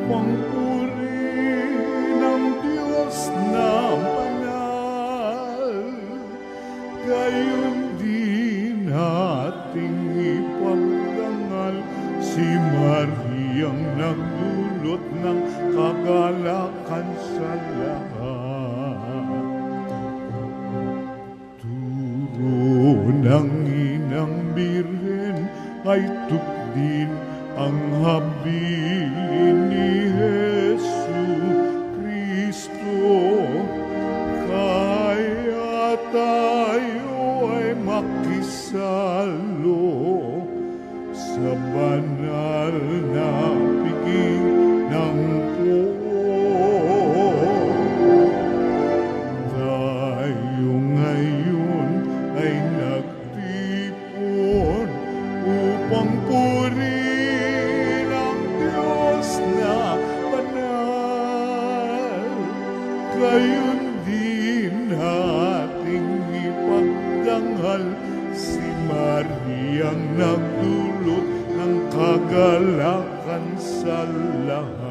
upang purihin ang Diyos na banal. Gayon din ating ipagdangal si Mariang nagdulot ng kagalakan sa lahat. Turo ng Inang Birhen ay tupdin ang habilin ni Jesu Kristo. Kaya tayo ay makisalo sa banal na piging ng tayo ngayon ay nagtipon upang purihin ang Diyos na banal. Gayon din ating ipagdangal si Mariang nagdulot ng kagalakan sa lahat.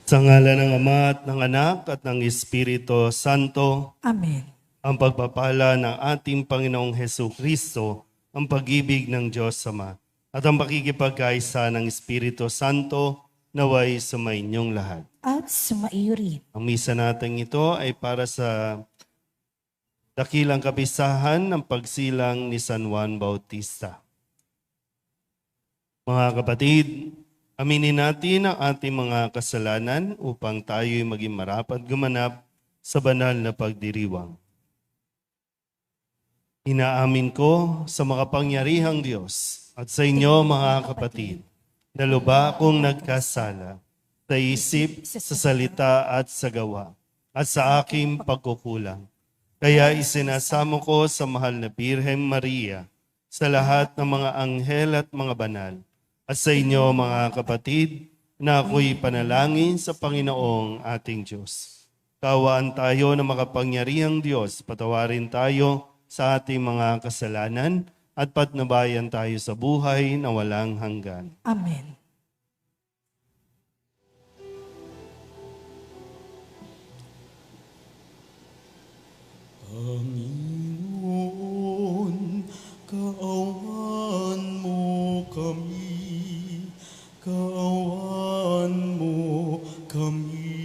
Sa ngalan ng Ama at ng Anak at ng Espiritu Santo. Amen. Ang pagpapala ng ating Panginoong Hesu Kristo, ang pag-ibig ng Diyos Ama, at ang pakikipagkaisa ng Espiritu Santo naway sumainyong lahat. At sumaiyo rin. Ang misa natin ito ay para sa dakilang kapisahan ng pagsilang ni San Juan Bautista. Mga kapatid, aminin natin ang ating mga kasalanan upang tayo'y maging marapat gumanap sa banal na pagdiriwang. Inaamin ko sa makapangyarihang Diyos at sa inyo mga kapatid, na lubha akong nagkasala sa isip, sa salita at sa gawa, at sa aking pagkukulang. Kaya isinasamo ko sa mahal na Birhen Maria, sa lahat ng mga anghel at mga banal, at sa inyo mga kapatid, na ako'y panalangin sa Panginoong ating Diyos. Kawaan tayo ng makapangyarihang Diyos, patawarin tayo sa ating mga kasalanan at patnubayan tayo sa buhay na walang hanggan. Amen. Panginoon, kaawaan mo kami, kaawaan mo kami.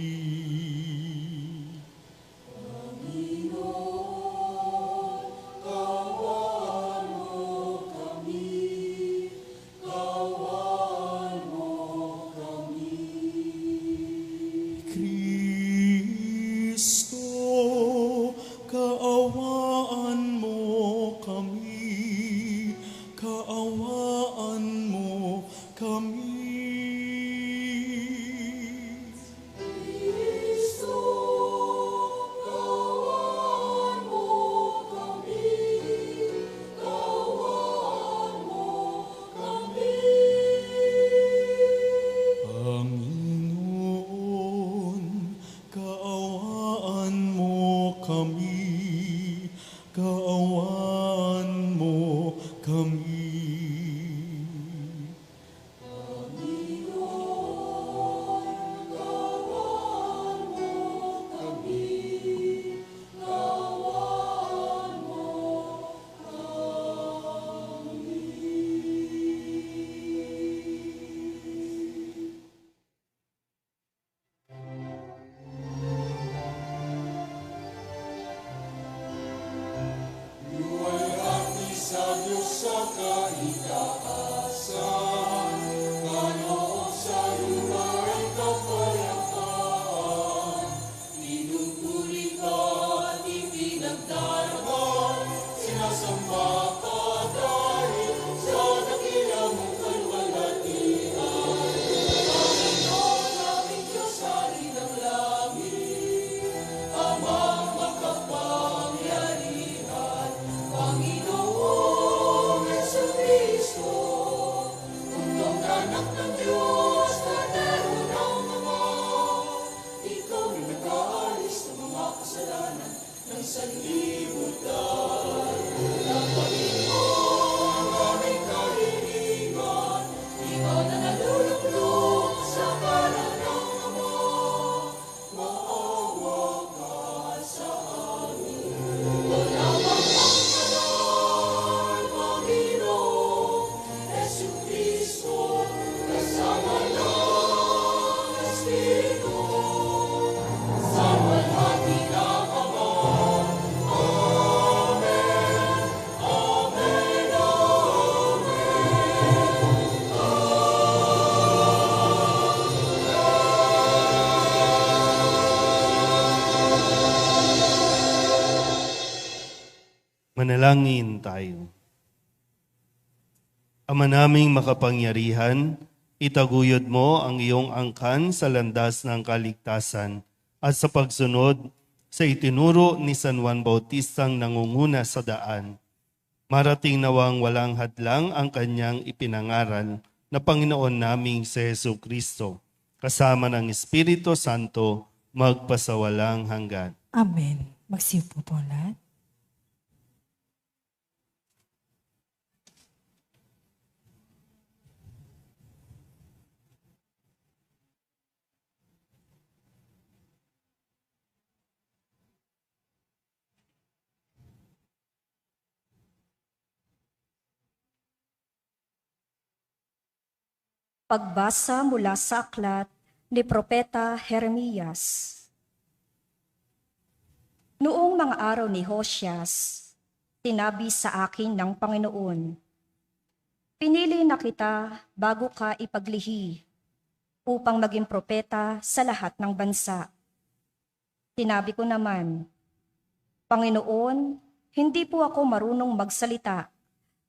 Kami. Manalangin tayo. Ama naming makapangyarihan, itaguyod mo ang iyong angkan sa landas ng kaligtasan at sa pagsunod sa itinuro ni San Juan Bautistang nangunguna sa daan. Marating nawang walang hadlang ang kanyang ipinangaral na Panginoon naming si Jesucristo, kasama ng Espiritu Santo, magpasawalang hanggan. Amen. Magsiupo po lahat. Pagbasa mula sa aklat ni Propeta Jeremias. Noong mga araw ni Hoseas, sinabi sa akin ng Panginoon, pinili na kita bago ka ipaglihi upang maging propeta sa lahat ng bansa. Sinabi ko naman, Panginoon, hindi po ako marunong magsalita,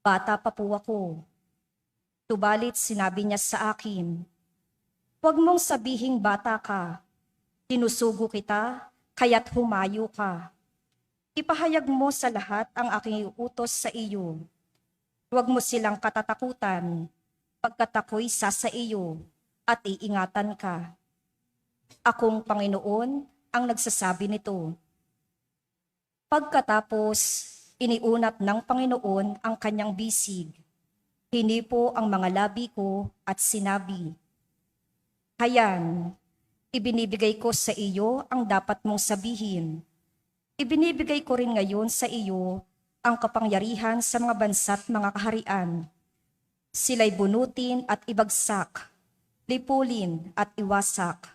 bata pa po ako. Subalit sinabi niya sa akin, huwag mong sabihing bata ka, sinusugo kita, kaya't humayo ka. Ipahayag mo sa lahat ang aking utos sa iyo. Huwag mo silang katatakutan, pagkat ako'y sa iyo at iingatan ka. Akong Panginoon ang nagsasabi nito. Pagkatapos, iniunat ng Panginoon ang kanyang bisig. Hinipo ang mga labi ko at sinabi, Hayan, ibinibigay ko sa iyo ang dapat mong sabihin. Ibinibigay ko rin ngayon sa iyo ang kapangyarihan sa mga bansa't mga kaharian. Sila'y bunutin at ibagsak, lipulin at iwasak,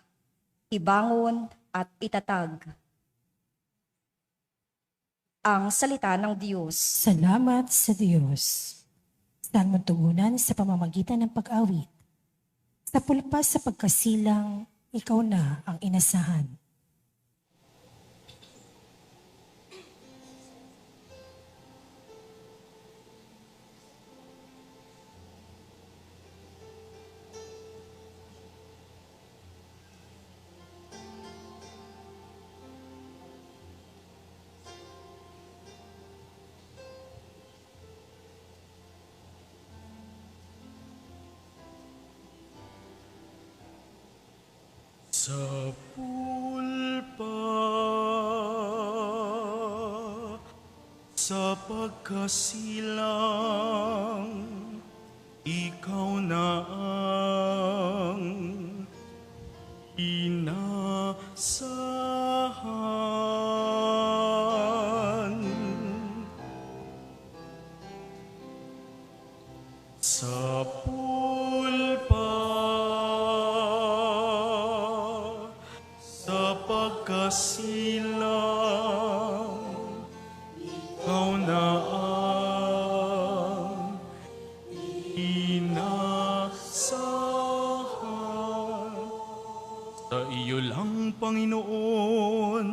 ibangon at itatag. Ang salita ng Diyos. Salamat sa Diyos. Saan mo tugunan sa pamamagitan ng pag-awit? Sa pulpas sa pagkasilang, ikaw na ang inasahan. Sa pulpa, sa pagkasilang, ikaw na ang inasahan. Sa pulpa, sa pagkasilang, ikaw na ang inasahan. Sa iyo lang, Panginoon,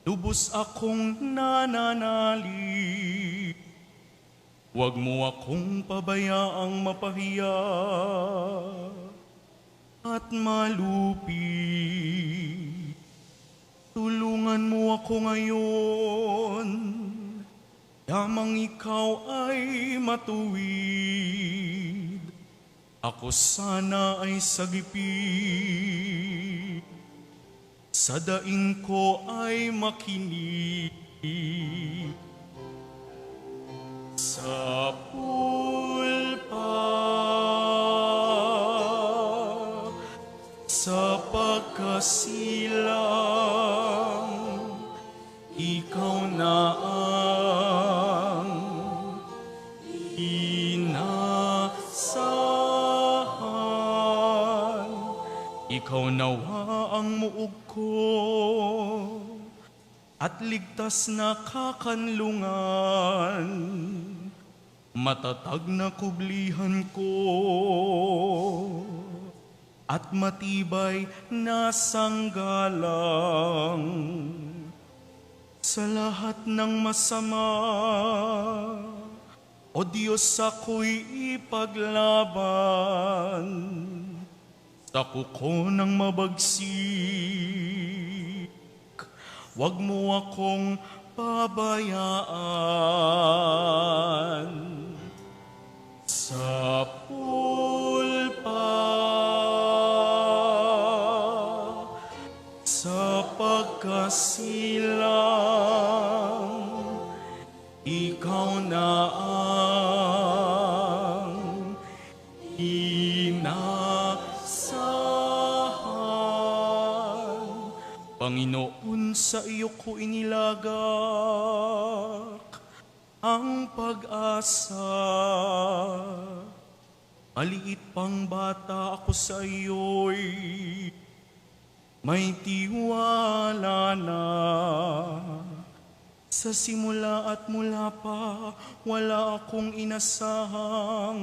lubos akong nananalig. Huwag mo akong pabayaang mapahiya at malupi. Tulungan mo ako ngayon, yamang ikaw ay matuwid. Ako sana ay sagipin, sa daing ko ay makinig. Sa pulpa, sa pagkasilang, ikaw na ang inasahan. Ikaw nawa ang muog ko at ligtas na kakanlungan. Matatag na kublihan ko at matibay na sanggalang. sa lahat ng masama. O Diyos, ako'y ipaglaban sa kuko ng mabagsik. Huwag mo akong pabayaan sa pulpa, sa pagkasilang. Ikaw na ang inaasahan. Panginoon, sa iyo ko inilagak ang pag-asa. Maliit pang bata ako sa iyo'y may tiwala na. Sa simula at mula pa, wala akong inasahang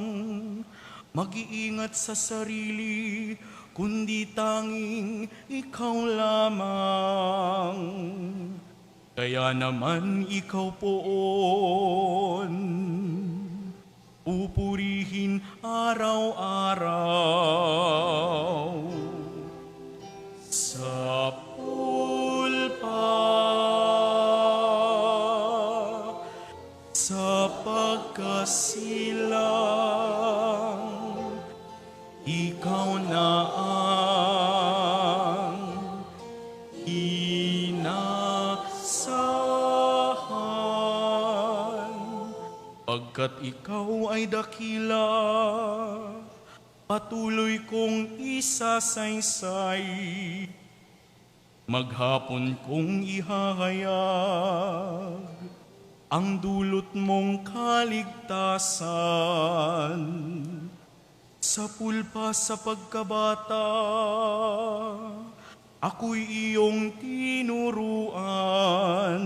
mag-iingat sa sarili, kundi tanging ikaw lamang. Kaya naman ikaw poon, pupurihin araw-araw. Sa pulpa, sa pagkasilang, ikaw na ang inaasahan. Pagkat ikaw ay dakila, patuloy kong isasaysay. Maghapon kong ihahayag ang dulot mong kaligtasan. Sa pulpa sa pagkabata, ako'y iyong tinuruan.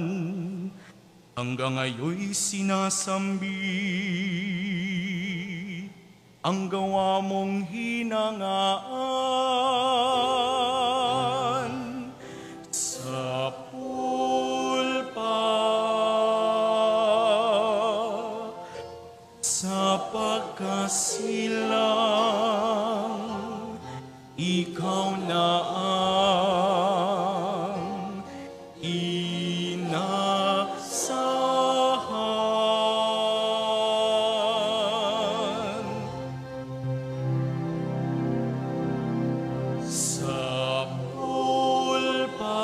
Hanggang ngayon'y sinasambi ang gawa mong hinangaan. Sa pulpa, sa pagkasilang, ikaw na ang inaasahan. Sa pulpa,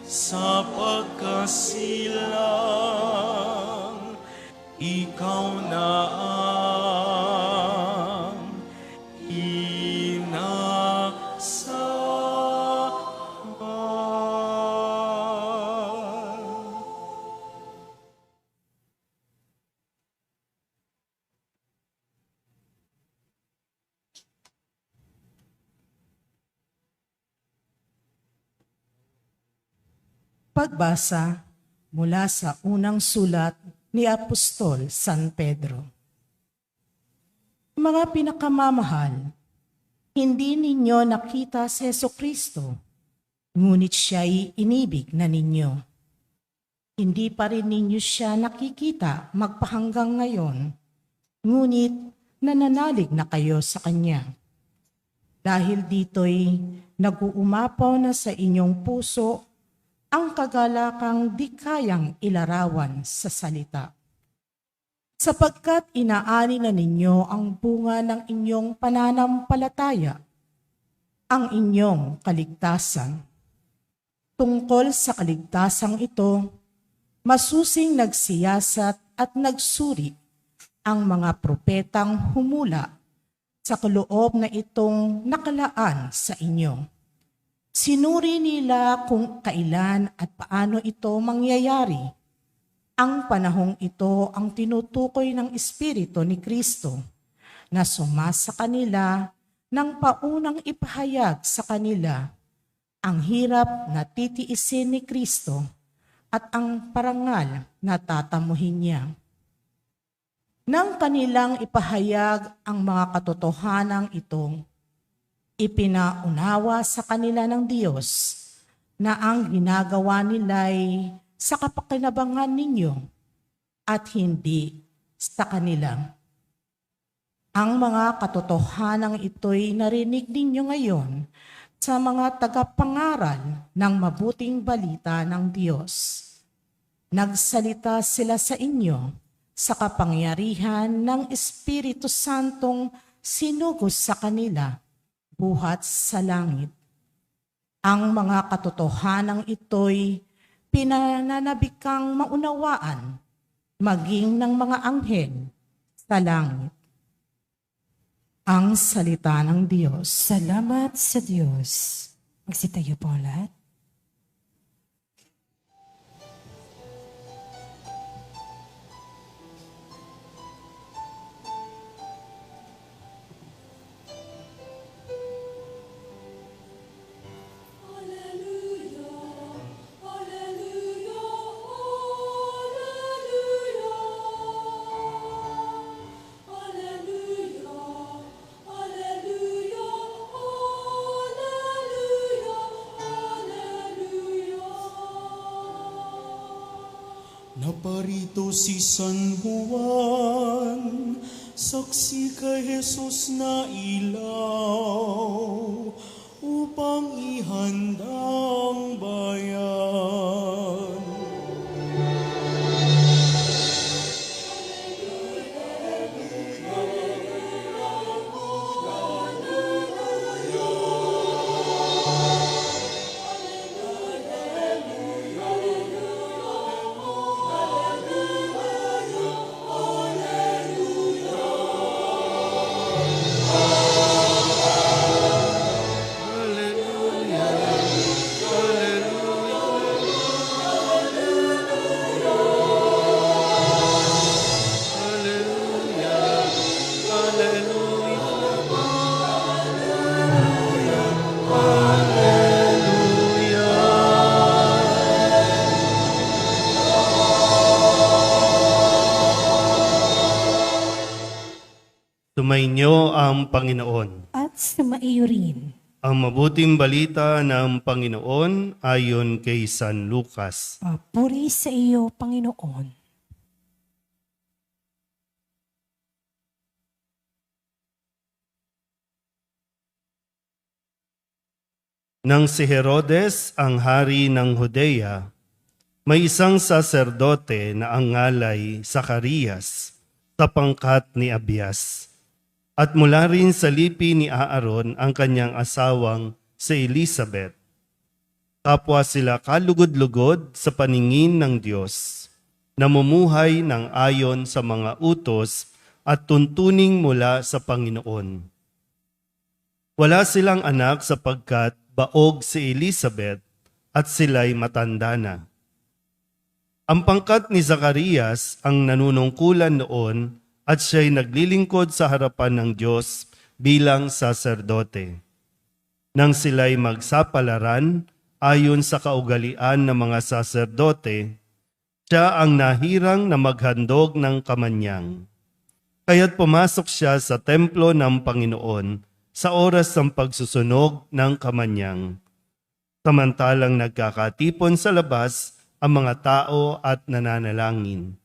sa pagkasilang, ikaw na ang inaasahan. Pagbasa mula sa unang sulat ni Apostol San Pedro. Mga pinakamamahal, hindi ninyo nakita si Jesucristo, ngunit siya'y inibig na ninyo. Hindi pa rin ninyo siya nakikita magpahanggang ngayon, ngunit nananalig na kayo sa Kanya. Dahil dito'y nag-uumapaw na sa inyong puso ang kagalakang di kayang ilarawan sa salita. Sapagkat inaani na ninyo ang bunga ng inyong pananampalataya, ang inyong kaligtasan. Tungkol sa kaligtasang ito, masusing nagsiyasat at nagsuri ang mga propetang humula sa kaloob na itong nakalaan sa inyo. Sinuri nila kung kailan at paano ito mangyayari. Ang panahong ito ang tinutukoy ng Espiritu ni Kristo na sumasa kanila nang paunang ipahayag sa kanila ang hirap na titiisin ni Kristo at ang parangal na tatamuhin niya. Nang kanilang ipahayag ang mga katotohanan ito, Ipinaunawa sa kanila ng Diyos na ang ginagawa nila'y sa kapakinabangan ninyo at hindi sa kanila. Ang mga katotohanang ito'y narinig ninyo ngayon sa mga tagapangaral ng mabuting balita ng Diyos. Nagsalita sila sa inyo sa kapangyarihan ng Espiritu Santong sinugos sa kanila buhat sa langit. Ang mga katotohanang ito'y pinananabikang maunawaan maging ng mga anghel sa langit. Ang salita ng Diyos. Salamat sa Diyos. Magsitayo po lahat. Naparito si San Juan, saksi kay Jesus na ilaw, upang ihanda ang bayan. Sumainyo ang Panginoon. At sumaiyo rin. Ang mabuting balita ng Panginoon ayon kay San Lucas. Puri sa iyo, Panginoon. Nang si Herodes ang hari ng Judea, may isang saserdote na ang ngalay Zacarias sa pangkat ni Abias. At mula rin sa lipi ni Aaron ang kanyang asawang si Elizabeth. Kapwa sila kalugod-lugod sa paningin ng Diyos, namumuhay ng ayon sa mga utos at tuntuning mula sa Panginoon. Wala silang anak sapagkat baog si Elizabeth at sila'y matanda na. Ang pangkat ni Zacarias ang nanunungkulan noon at siya'y naglilingkod sa harapan ng Diyos bilang saserdote. Nang sila'y magsapalaran ayon sa kaugalian ng mga saserdote, siya ang nahirang na maghandog ng kamanyang. Kaya't pumasok siya sa templo ng Panginoon sa oras ng pagsusunog ng kamanyang. Samantalang nagkakatipon sa labas ang mga tao at nananalangin.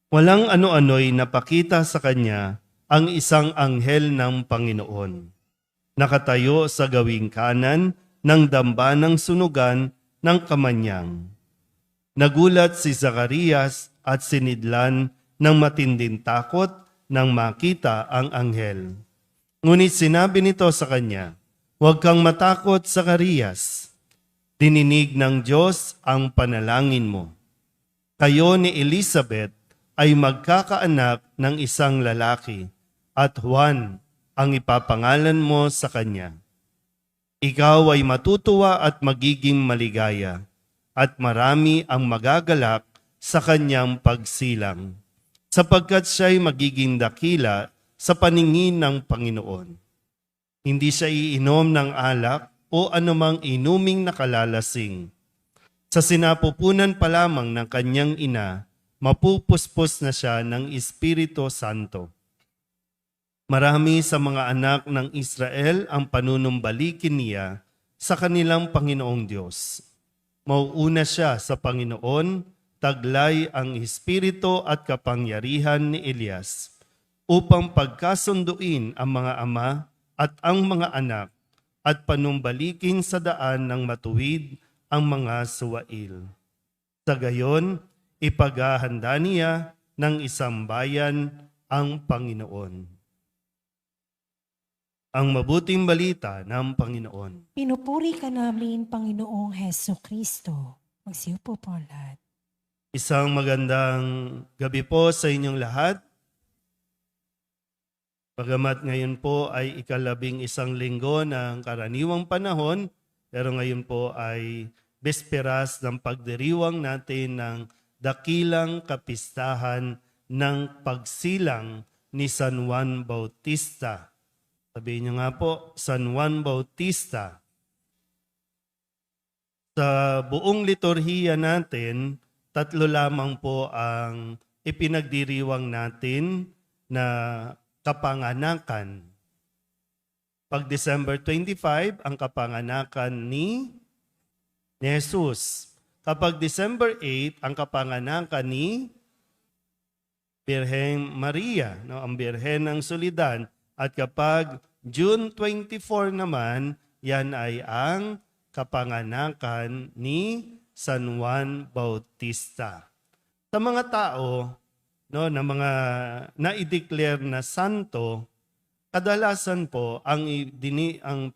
Walang ano-ano'y napakita sa kanya ang isang anghel ng Panginoon. Nakatayo sa gawing kanan ng damba ng sunugan ng kamanyang. Nagulat si Zacarias at sinidlan ng matinding takot nang makita ang anghel. Ngunit sinabi nito sa kanya, "Huwag kang matakot, Zacarias. Dininig ng Diyos ang panalangin mo. Kayo ni Elizabeth ay magkakaanak ng isang lalaki, at Juan ang ipapangalan mo sa kanya. Ikaw ay matutuwa at magiging maligaya, at marami ang magagalak sa kanyang pagsilang, sapagkat siya'y magiging dakila sa paningin ng Panginoon. Hindi siya iinom ng alak o anumang inuming nakalalasing. Sa sinapupunan pa lamang ng kanyang ina, mapupuspos na siya ng Espiritu Santo. Marami sa mga anak ng Israel ang panunumbalikin niya sa kanilang Panginoong Diyos. Mauuna siya sa Panginoon, taglay ang espiritu at kapangyarihan ni Elias, upang pagkasunduin ang mga ama at ang mga anak at panumbalikin sa daan ng matuwid ang mga suwail. Sa gayon, ipaghahanda niya ng isang bayan ang Panginoon. Ang mabuting balita ng Panginoon. Pinupuri ka namin, Panginoong Heso Kristo. Magsiupo po ang lahat. Isang magandang gabi po sa inyong lahat. Bagamat ngayon po ay ika-11 linggo ng karaniwang panahon, pero ngayon po ay besperas ng pagdiriwang natin ng dakilang kapistahan ng pagsilang ni San Juan Bautista. Sabihin niyo nga po, San Juan Bautista. Sa buong liturhiya natin, 3 lamang po ang ipinagdiriwang natin na kapanganakan. Pag December 25, ang kapanganakan ni Jesus. Kapag December 8, ang kapanganakan ni Birheng Maria, no? Ang Birhen ng Soledad. At kapag June 24 naman, yan ay ang kapanganakan ni San Juan Bautista. Sa mga tao, no, na mga na-i-declare na santo, kadalasan po ang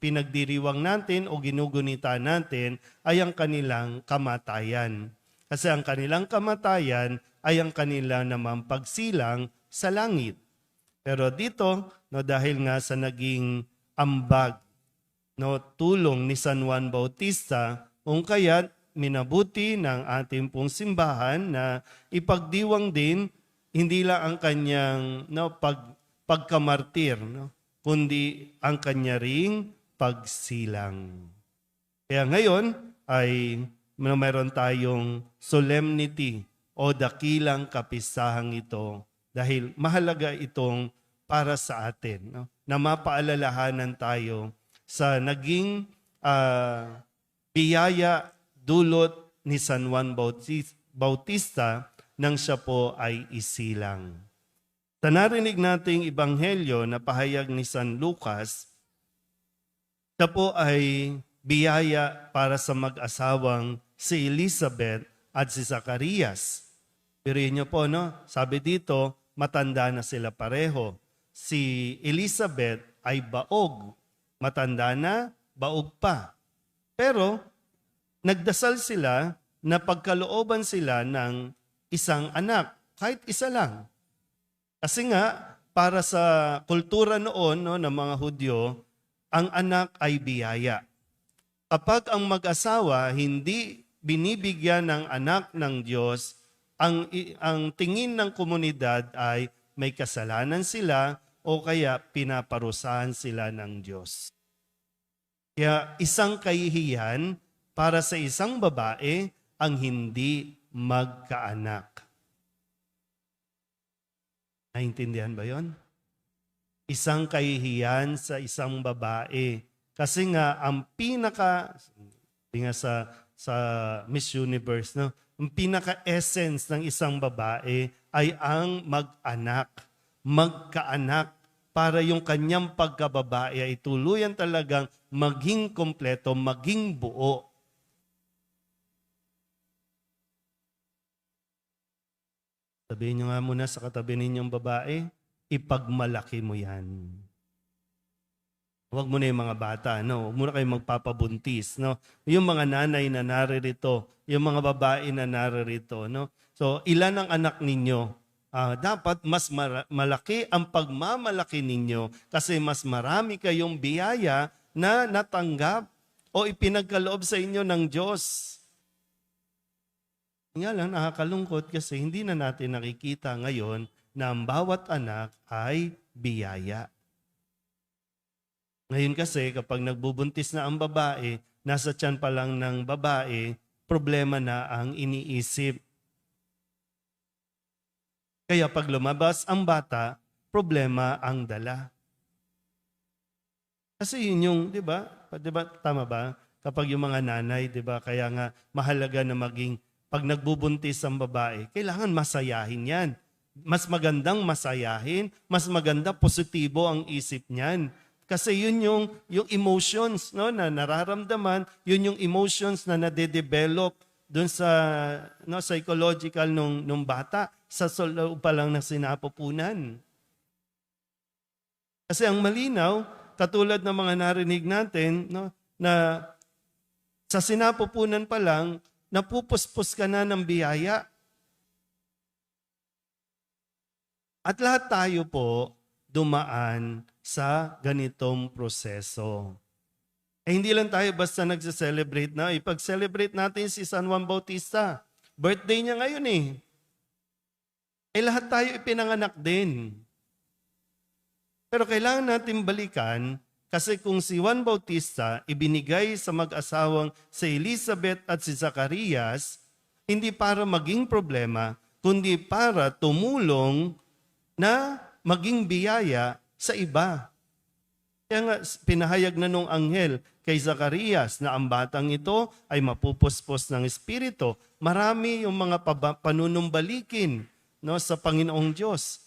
pinagdiriwang natin o ginugunita natin ay ang kanilang kamatayan. Kasi ang kanilang kamatayan ay ang kanila namang pagsilang sa langit. Pero dito, no, dahil nga sa naging ambag, no, tulong ni San Juan Bautista, kung kaya't minabuti ng ating pong simbahan na ipagdiwang din hindi lang ang kanyang pagkamartir, no, kundi ang kanya ring pagsilang. Kaya ngayon ay mayroon tayong solemnity o dakilang kapisahang ito dahil mahalaga itong para sa atin, no, na mapaalalahanan tayo sa naging biyaya dulot ni San Juan Bautista nang siya po ay isilang. Sa narinig nating ebanghelyo na pahayag ni San Lucas, siya po ay biyaya para sa mag-asawang si Elizabeth at si Zacarias. Piriin niyo po, no? Sabi dito, matanda na sila pareho. Si Elizabeth ay baog. Matanda na, baog pa. Pero, nagdasal sila na pagkalooban sila ng isang anak, kahit isa lang. Kasi nga, para sa kultura noon, no, ng mga Hudyo, ang anak ay biyaya. Kapag ang mag-asawa hindi binibigyan ng anak ng Diyos, ang tingin ng komunidad ay may kasalanan sila o kaya pinaparusahan sila ng Diyos. Kaya isang kahihiyan para sa isang babae ang hindi magkaanak. Naintindihan ba yon? Isang kahihiyan sa isang babae. Kasi nga, ang sa Miss Universe, no? Ang pinaka-essence ng isang babae ay ang mag-anak, magkaanak, para yung kanyang pagkababae ay tuluyan talagang maging kompleto, maging buo. Sabihin nyo nga muna sa katabi ninyong babae, ipagmalaki mo yan. Huwag mo na yung mga bata, no? Huwag mo na kayong magpapabuntis, no? Yung mga nanay na naririto, yung mga babae na naririto, no? So, ilan ang anak ninyo? Dapat mas malaki ang pagmamalaki ninyo kasi mas marami kayong biyaya na natanggap o ipinagkaloob sa inyo ng Diyos. Nga lang, nakakalungkot kasi hindi na natin nakikita ngayon na ang bawat anak ay biyaya. Ngayon kasi kapag nagbubuntis na ang babae, nasa tiyan pa lang ng babae, problema na ang iniisip. Kaya pag lumabas ang bata, problema ang dala. Kasi yun yung, di ba? Di ba, tama ba? Kapag yung mga nanay, di ba? Kaya nga mahalaga na maging, pag nagbubuntis ang babae, kailangan masayahin yan. Mas magandang masayahin, mas maganda positibo ang isip niyan. Kasi yun yung emotions no, na nararamdaman, yun yung emotions na nade-develop doon sa psychological nung bata sa loob pa lang ng sinapupunan. Kasi ang malinaw, katulad ng mga narinig natin, no, na sa sinapupunan pa lang, napupuspos ka na ng biyaya. At lahat tayo po dumaan sa ganitong proseso. Hindi lang tayo basta nagse-celebrate na. Ipag-celebrate natin si San Juan Bautista. Birthday niya ngayon lahat tayo ipinanganak din. Pero kailangan natin balikan kasi kung si Juan Bautista ibinigay sa mag-asawang si Elizabeth at si Zacarias, hindi para maging problema, kundi para tumulong na maging biyaya sa iba. Kaya nga pinahayag na nung anghel kay Zacarias na ang batang ito ay mapupuspos ng Espiritu. Marami yung mga panunumbalikin sa Panginoong Diyos.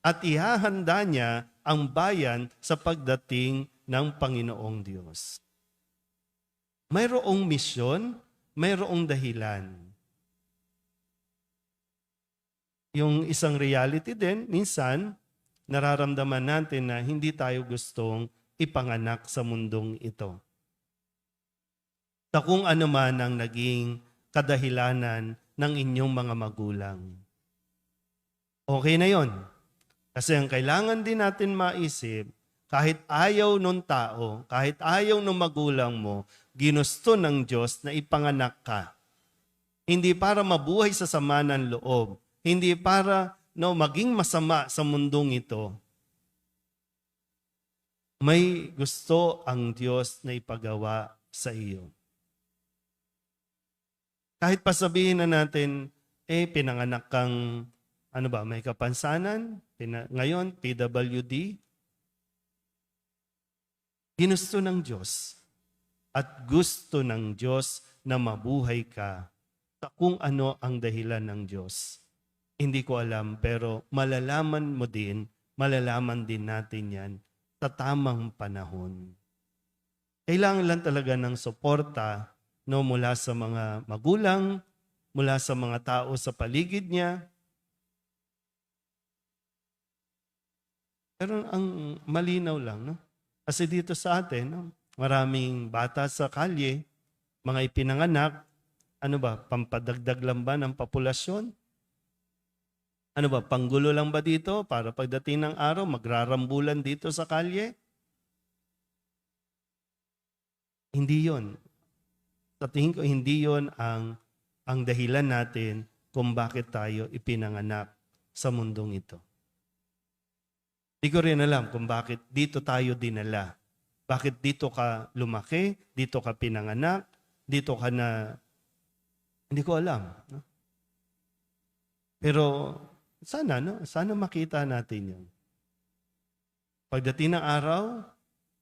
At ihahanda niya ang bayan sa pagdating ng Panginoong Diyos. Mayroong misyon, mayroong dahilan. Yung isang reality din, minsan, nararamdaman natin na hindi tayo gustong ipanganak sa mundong ito. Sa kung ano man ang naging kadahilanan ng inyong mga magulang. Okay na yon. Kasi ang kailangan din natin maisip, kahit ayaw nung tao, kahit ayaw nung magulang mo, ginusto ng Diyos na ipanganak ka. Hindi para mabuhay sa sama ng loob, hindi para maging masama sa mundong ito. May gusto ang Diyos na ipagawa sa iyo. Kahit pasabihin na natin, pinanganak kang, may kapansanan, ngayon, PWD, ginusto ng Diyos at gusto ng Diyos na mabuhay ka sa kung ano ang dahilan ng Diyos. Hindi ko alam, pero malalaman din natin yan sa tamang panahon. Kailangan lang talaga ng suporta mula sa mga magulang, mula sa mga tao sa paligid niya. Pero ang malinaw lang, kasi dito sa atin, maraming bata sa kalye, mga ipinanganak, pampadagdag lang ba ng populasyon? Panggulo lang ba dito para pagdating ng araw, magrarambulan dito sa kalye? Hindi yon. Sa tingin ko, hindi yon ang dahilan natin kung bakit tayo ipinanganak sa mundong ito. Hindi ko rin alam kung bakit dito tayo dinala. Bakit dito ka lumaki, dito ka pinanganak, dito ka na... Hindi ko alam. Pero... Sana makita natin yun. Pagdating ng araw,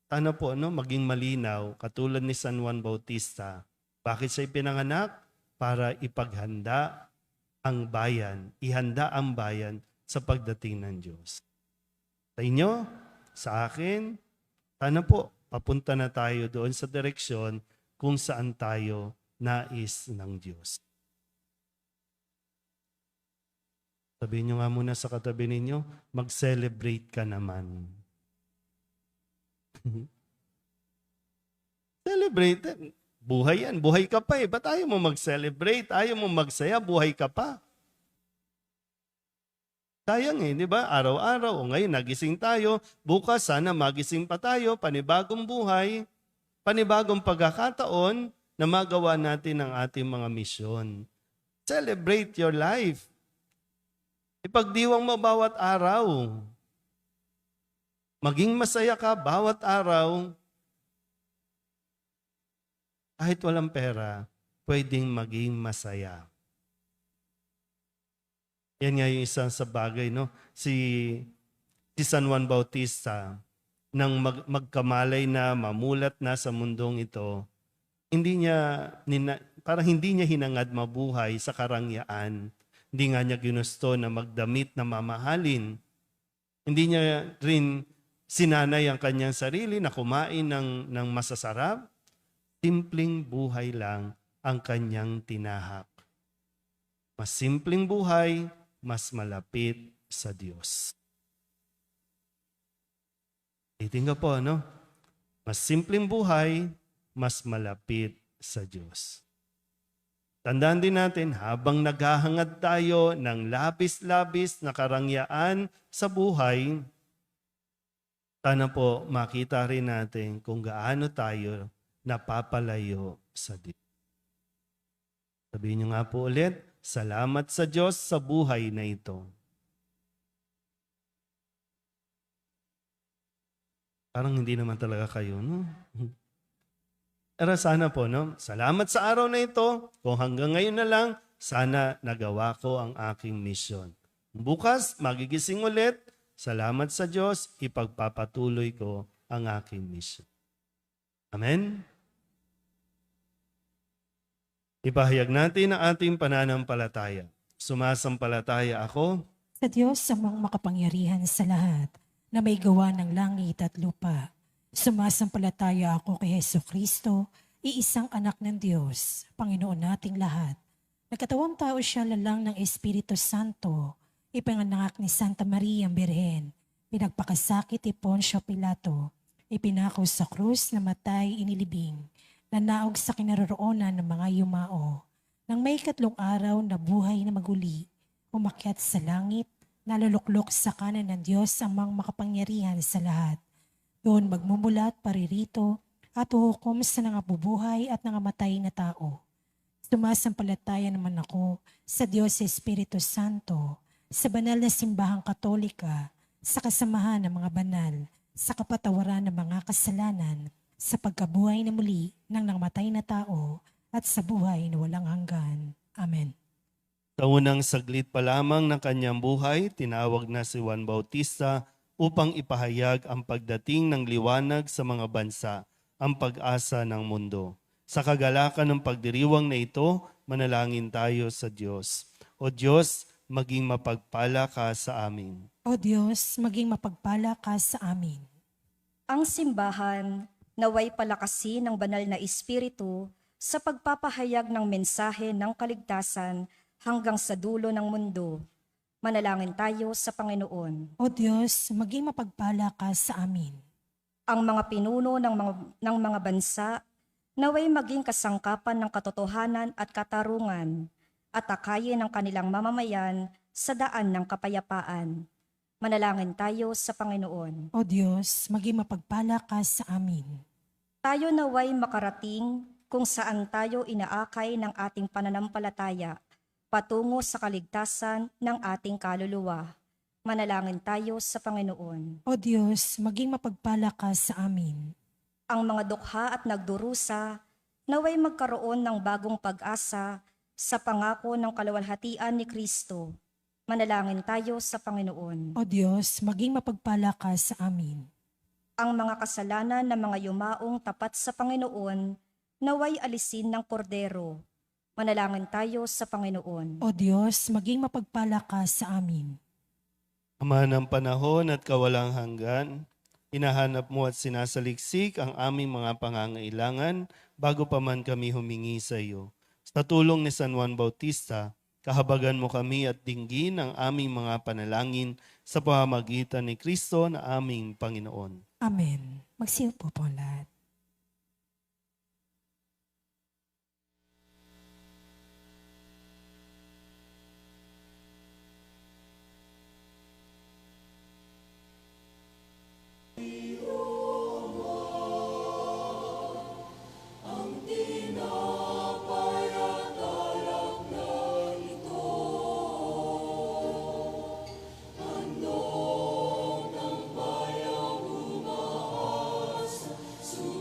sana po maging malinaw, katulad ni San Juan Bautista. Bakit siya pinanganak? Para ipaghanda ang bayan, ihanda ang bayan sa pagdating ng Diyos. Sa inyo, sa akin, sana po, papunta na tayo doon sa direksyon kung saan tayo nais ng Diyos. Sabihin nyo nga muna sa katabi ninyo, mag-celebrate ka naman. Celebrate. Buhay yan. Buhay ka pa Ba't ayaw mo mag-celebrate? Ayaw mo magsaya? Buhay ka pa. Sayang di ba? Araw-araw. O ngayon, nagising tayo. Bukas, sana magising pa tayo. Panibagong buhay. Panibagong pagkakataon na magawa natin ang ating mga misyon. Celebrate your life. Ipagdiwang mo bawat araw. Maging masaya ka bawat araw. Kahit walang pera, pwedeng maging masaya. Yan nga yung isang sa bagay, Si San Juan Bautista, nang magkamalay na, mamulat na sa mundong ito, parang hindi niya hinangad mabuhay sa karangyaan. Hindi nga niya ginusto na magdamit na mamahalin. Hindi niya rin sinanay ang kanyang sarili na kumain ng masasarap. Simpleng buhay lang ang kanyang tinahak. Mas simpleng buhay, mas malapit sa Diyos. Titingnan po, no? Mas simpleng buhay, mas malapit sa Diyos. Tandaan din natin, habang naghahangad tayo ng labis-labis na karangyaan sa buhay, sana po makita rin natin kung gaano tayo napapalayo sa Diyos. Sabihin niyo nga po ulit, salamat sa Diyos sa buhay na ito. Parang hindi naman talaga kayo, no? Pero sana po, no? Salamat sa araw na ito. Kung hanggang ngayon na lang, sana nagawa ko ang aking misyon. Bukas, magigising ulit. Salamat sa Diyos, ipagpapatuloy ko ang aking misyon. Amen? Ipahayag natin ang ating pananampalataya. Sumasampalataya ako Sa Diyos sa mga makapangyarihan sa lahat, na may gawa ng langit at lupa. Sumasampalataya ako kay Jesucristo, iisang anak ng Diyos, Panginoon nating lahat. Nagkatawang tao siya lalang ng Espiritu Santo, ipinanganak ni Santa Maria ang Birhen, pinagpakasakit ni Poncio Pilato, ipinako sa krus, namatay, inilibing, nanaog sa kinaroroonan ng mga yumao. Nang may 3 araw na buhay na maguli, umakyat sa langit, naluluklok sa kanan ng Diyos ang mga makapangyarihan sa lahat. Doon magmumulat paririto at uhukom sa nangabubuhay at nangamatay na tao. Sumasampalataya naman ako sa Diyos Espiritu Santo, sa banal na simbahang katolika, sa kasamahan ng mga banal, sa kapatawaran ng mga kasalanan, sa pagkabuhay na muli ng nangamatay na tao, at sa buhay na walang hanggan. Amen. Sa unang saglit pa lamang ng kanyang buhay, tinawag na si Juan Bautista upang ipahayag ang pagdating ng liwanag sa mga bansa, ang pag-asa ng mundo. Sa kagalakan ng pagdiriwang na ito, manalangin tayo sa Diyos. O Diyos, maging mapagpala ka sa amin. O Diyos, maging mapagpala ka sa amin. Ang simbahan naway palakasin ng banal na Espiritu sa pagpapahayag ng mensahe ng kaligtasan hanggang sa dulo ng mundo. Manalangin tayo sa Panginoon. O Diyos, maging mapagpala ka sa amin. Ang mga pinuno ng mga bansa naway maging kasangkapan ng katotohanan at katarungan at akayin ng kanilang mamamayan sa daan ng kapayapaan. Manalangin tayo sa Panginoon. O Diyos, maging mapagpala ka sa amin. Tayo naway makarating kung saan tayo inaakay ng ating pananampalataya patungo sa kaligtasan ng ating kaluluwa. Manalangin tayo sa Panginoon. O Diyos, maging mapagpala ka sa amin. Ang mga dukha at nagdurusa naway magkaroon ng bagong pag-asa sa pangako ng kaluwalhatian ni Kristo. Manalangin tayo sa Panginoon. O Diyos, maging mapagpala ka sa amin. Ang mga kasalanan ng mga yumaong tapat sa Panginoon naway alisin ng kordero. Manalangin tayo sa Panginoon. O Diyos, maging mapagpala ka sa amin. Ama ng panahon at kawalang hanggan, hinahanap mo at sinasaliksik ang aming mga pangangailangan bago pa man kami humingi sa iyo. Sa tulong ni San Juan Bautista, kahabagan mo kami at dinggin ang aming mga panalangin sa pamamagitan ni Kristo na aming Panginoon. Amen. Magsiupo po ang lahat. Su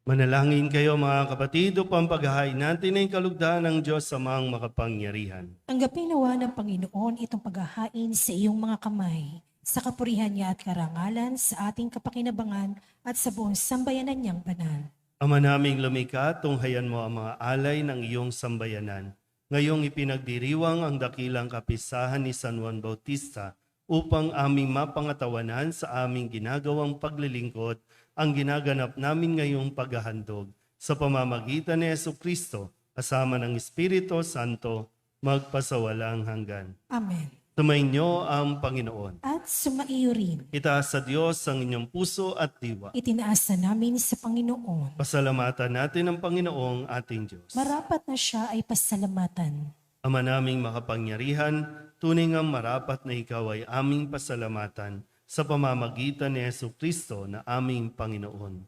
Manalangin kayo mga kapatid upang paghahain natin ang kalugdan ng Diyos Amang makapangyarihan. Tanggapin nawa ng Panginoon itong paghahain sa iyong mga kamay, sa kapurihan niya at karangalan, sa ating kapakinabangan at sa buong sambayanan niyang banal. Ama naming lumikha, tunghayan mo ang mga alay ng iyong sambayanan. Ngayong ipinagdiriwang ang dakilang kapisahan ni San Juan Bautista upang aming mapangatawanan sa aming ginagawang paglilingkod ang ginaganap namin ngayong paghahandog sa pamamagitan ni Jesucristo kasama ng Espiritu Santo magpasawalang hanggan. Amen. Tumainyo ang Panginoon. At sumaiyo rin, Itaas sa Diyos ang inyong puso at diwa. itinaas na namin sa Panginoon. Pasalamatan natin ang Panginoong ating Diyos. Marapat na siya ay pasalamatan. Ama naming makapangyarihan, tunay ngang marapat na ikaw ay aming pasalamatan sa pamamagitan ni Jesucristo na aming Panginoon.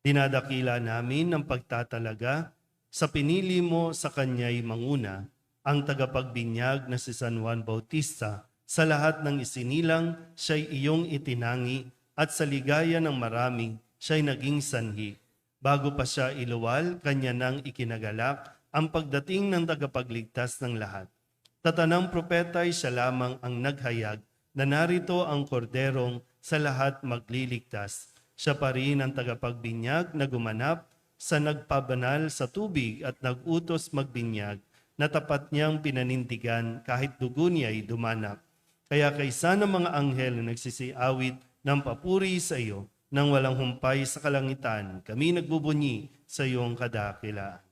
Dinadakila namin ang pagtatalaga sa pinili mo sa kanya'y manguna, ang tagapagbinyag na si San Juan Bautista. Sa lahat ng isinilang, siya'y iyong itinangi at sa ligaya ng marami, siya'y naging sanhi. Bago pa siya iluwal, kanya nang ikinagalak ang pagdating ng tagapagligtas ng lahat. Tatanang propeta ay siya lamang ang naghayag na narito ang korderong sa lahat magliligtas. Siya pa rin ang tagapagbinyag na gumanap sa nagpabanal sa tubig at nagutos magbinyag na tapat niyang pinanindigan kahit dugo niya ay dumanap. Kaya kaysa ng mga anghel na nagsisiawit ng papuri sa iyo nang walang humpay sa kalangitan, kami nagbubunyi sa iyong kadakilaan.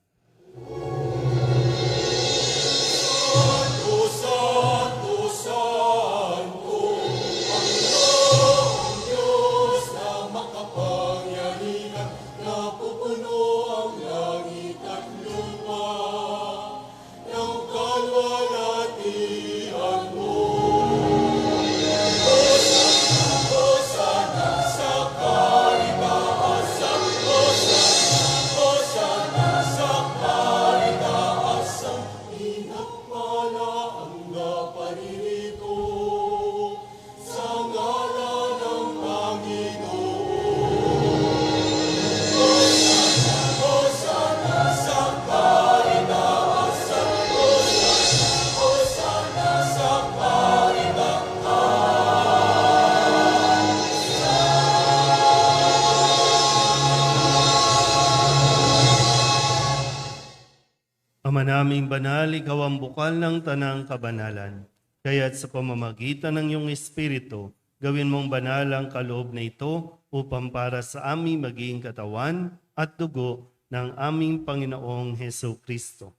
Ama naming banal, ikaw ang bukal ng tanang kabanalan. Kaya't sa pamamagitan ng iyong Espiritu, gawin mong banal ang kaloob na ito upang para sa aming maging katawan at dugo ng aming Panginoong Jesucristo.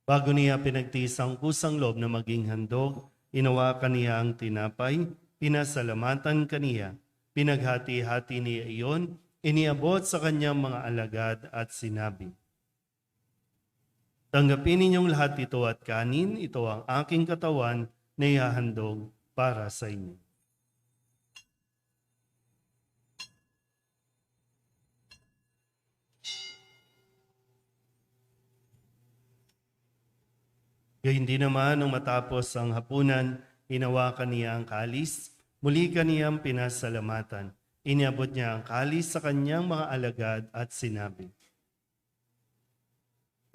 Bago niya pinagtiis ang kusang loob na maging handog, inawakan niya ang tinapay, pinasalamatan kaniya, pinaghati-hati niya iyon, iniabot sa kanyang mga alagad at sinabi, tanggapin ninyong lahat ito at kanin, ito ang aking katawan na ihahandog para sa inyo. Gayun din naman nung matapos ang hapunan, hinawakan niya ang kalis, muli kaniyang pinasalamatan. Iniabot niya ang kalis sa kanyang mga alagad at sinabi,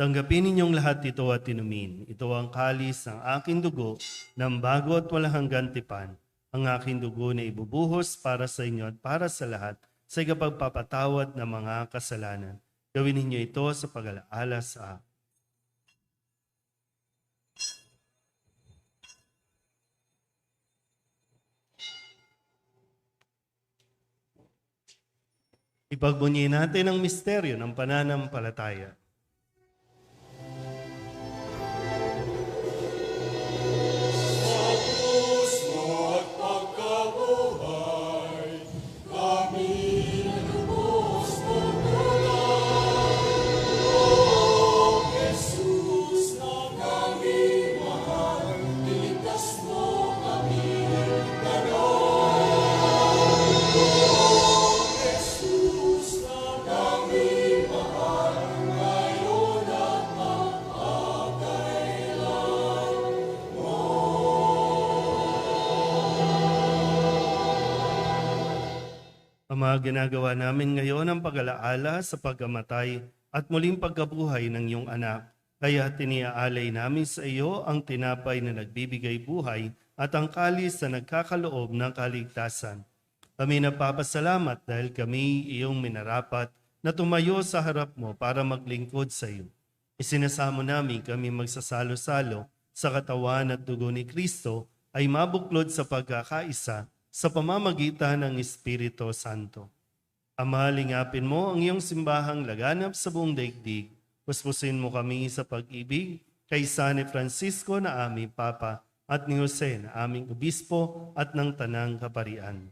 tanggapin ninyong lahat ito at inumin. Ito ang kalis ng aking dugo ng bago at walang hanggan tipan. Ang aking dugo na ibubuhos para sa inyo at para sa lahat sa ikapagpapatawad ng mga kasalanan. Gawin ninyo ito sa pag-alaala sa akin. Ipagbunyi natin ang misteryo ng pananampalataya. Ama, ginagawa namin ngayon ang pag-alaala sa pagkamatay at muling pagkabuhay ng iyong anak. Kaya tiniaalay namin sa iyo ang tinapay na nagbibigay buhay at ang kalis na nagkakaloob ng kaligtasan. Kami napapasalamat dahil kami iyong minarapat na tumayo sa harap mo para maglingkod sa iyo. Isinasamo namin kami magsasalo-salo sa katawan at dugo ni Kristo ay mabuklod sa pagkakaisa sa pamamagitan ng Espiritu Santo. Ama, lingapin mo ang iyong simbahang laganap sa buong daigdig. Puspusin mo kami sa pag-ibig kay San Francisco na aming Papa at ni Jose na aming Obispo at ng Tanang Kaparian.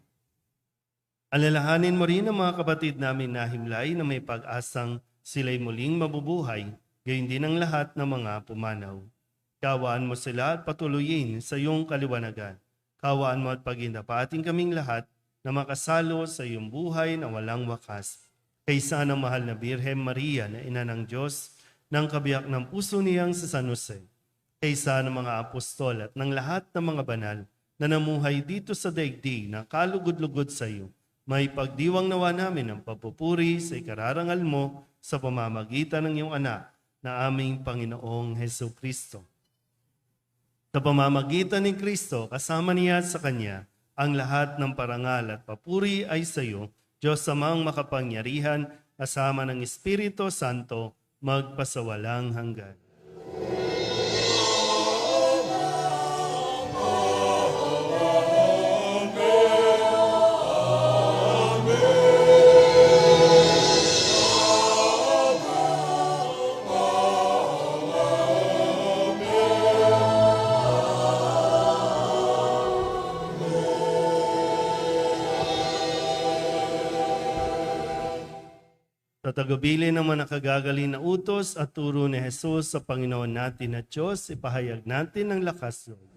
Alalahanin mo rin ang mga kapatid namin na himlay na may pag-asang sila'y muling mabubuhay, gayon din ang lahat ng mga pumanaw. Kawaan mo sila at patuloyin sa iyong kaliwanagan. Kawaan mo at paghindapating kaming lahat na makasalo sa iyong buhay na walang wakas. Kaysa ng mahal na Birhen Maria na ina ng Diyos, ng kabiyak ng puso niyang sa San Jose. Kaysa ng mga apostol at ng lahat ng mga banal na namuhay dito sa daigdig na kalugod-lugod sa iyo, may pagdiwang nawa namin ang papupuri sa ikararangal mo sa pamamagitan ng iyong anak na aming Panginoong Hesukristo. Sa pamamagitan ni Kristo, kasama niya at sa Kanya, ang lahat ng parangal at papuri ay sa iyo, Diyos Amang makapangyarihan, kasama ng Espiritu Santo, magpasawalang hanggan. Tatagubili ng mga nakagagaling na utos at turo ni Jesus sa Panginoon natin at Diyos, ipahayag natin ang lakas loob.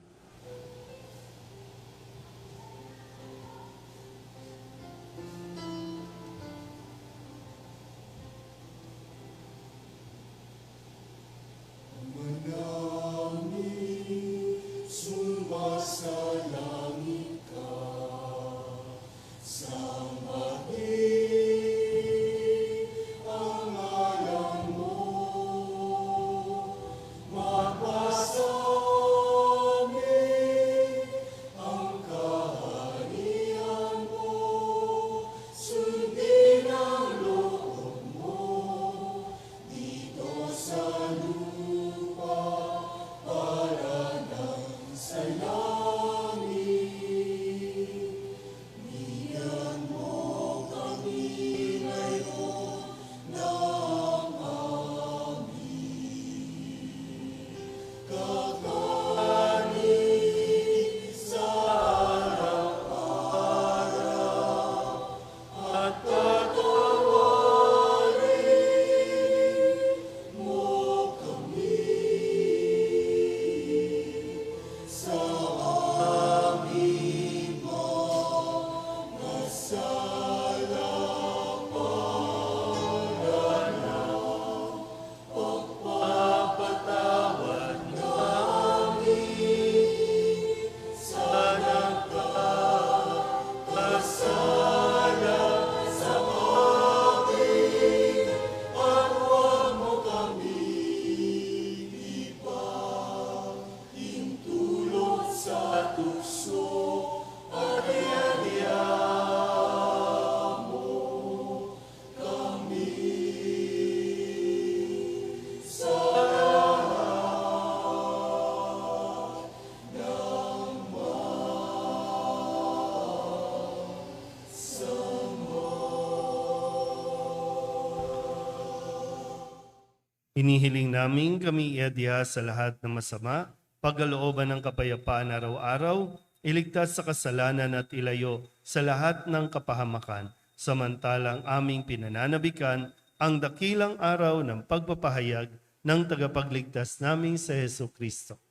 Inihiling namin kami iadya sa lahat ng masama, pagkalooban ng kapayapaan araw-araw, iligtas sa kasalanan at ilayo sa lahat ng kapahamakan, samantalang aming pinananabikan ang dakilang araw ng pagpapahayag ng tagapagligtas naming sa Hesukristo.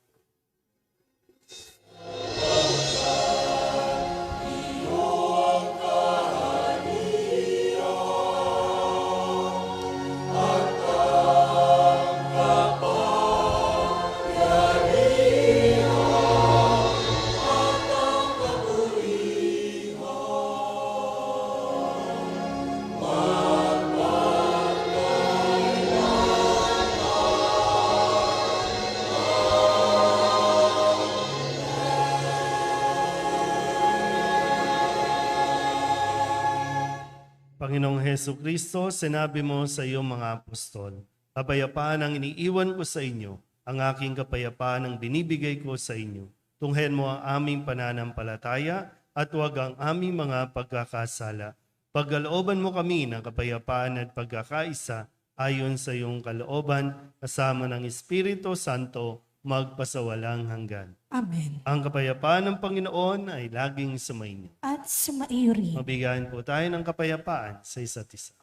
Panginoong Heso Kristo, sinabi mo sa iyong mga apostol, kapayapaan ang iniiwan ko sa inyo, ang aking kapayapaan ang binibigay ko sa inyo. Tunghen mo ang aming pananampalataya at huwag ang aming mga pagkakasala. Pagkalooban mo kami ng kapayapaan at pagkakaisa ayon sa iyong kalooban, kasama ng Espiritu Santo, magpasawalang hanggan. Amen. Ang kapayapaan ng Panginoon ay laging sumainyo. At sumaiyo rin. Mabigayan po tayo ng kapayapaan sa isa't isa.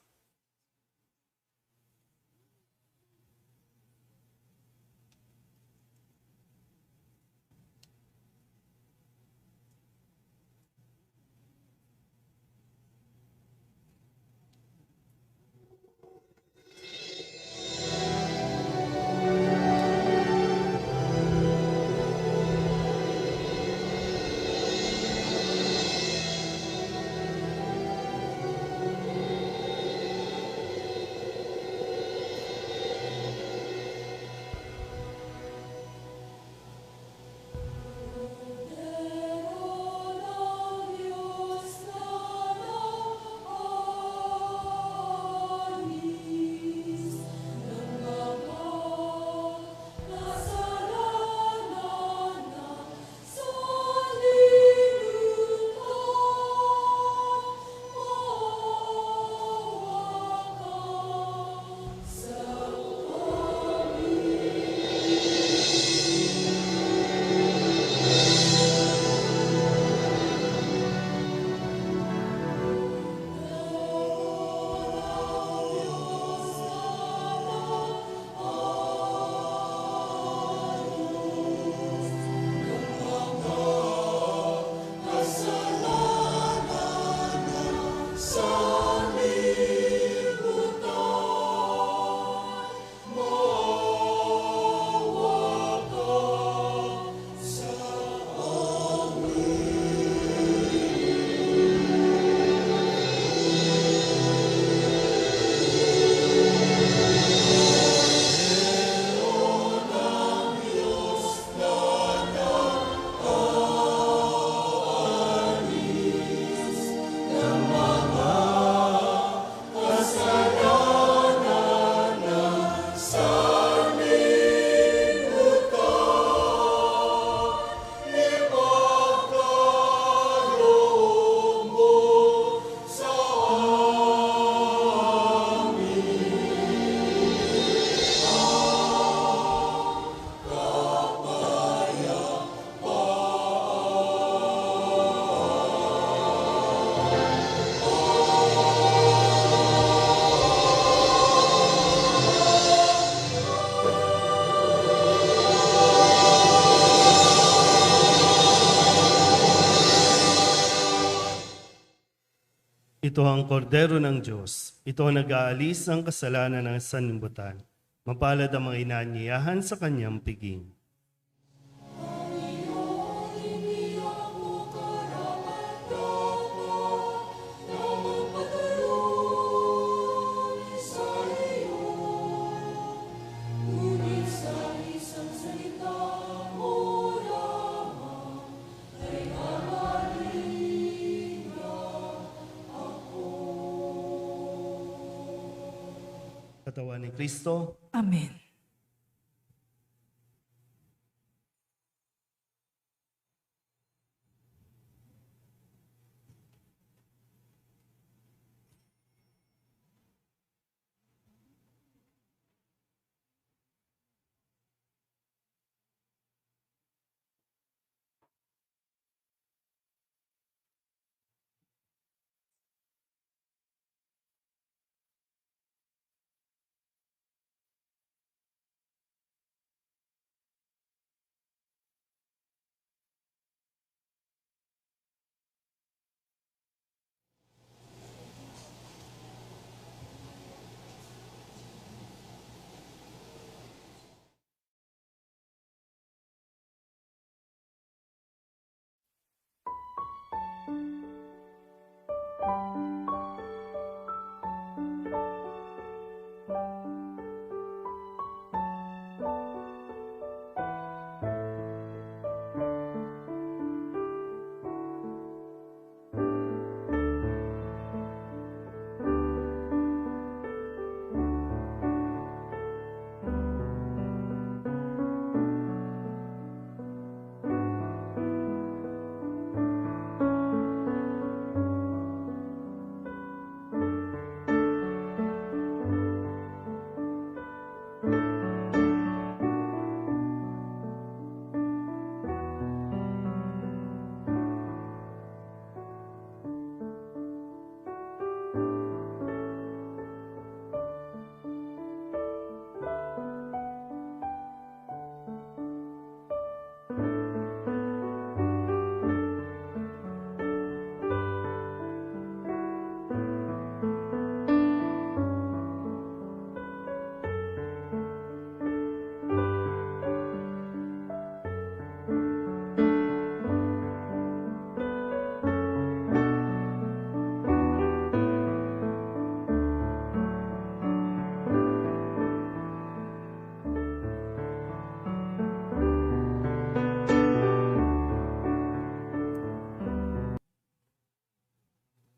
Ito ang kordero ng Diyos. Ito ang nag-aalis ng kasalanan ng sanlibutan. Mapalad ang mga inaanyayahan sa kanyang piging. Katawan ni Kristo, Amen.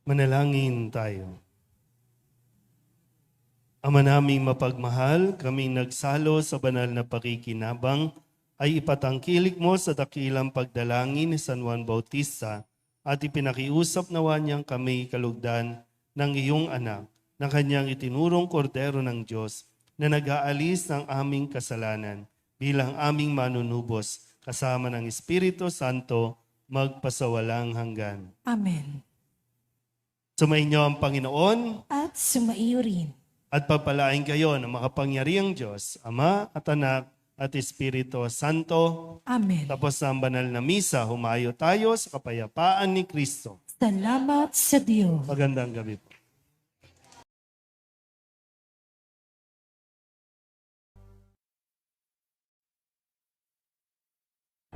Manalangin tayo. Ama naming mapagmahal, kaming nagsalo sa banal na pakikinabang ay ipatangkilik mo sa dakilang pagdalangin ni San Juan Bautista at ipinakiusap nawa niyang kami kalugdan ng iyong anak na kanyang itinurong kordero ng Diyos na nag-aalis ng aming kasalanan bilang aming manunubos kasama ng Espiritu Santo magpasawalang hanggan. Amen. Sumainyo ang Panginoon At sumaiyo rin. at pagpalain kayo ng makapangyarihang Diyos, Ama at Anak at Espiritu Santo. Amen. Tapos ang banal na misa, humayo tayo sa kapayapaan ni Kristo. Salamat sa Diyos. Magandang gabi po.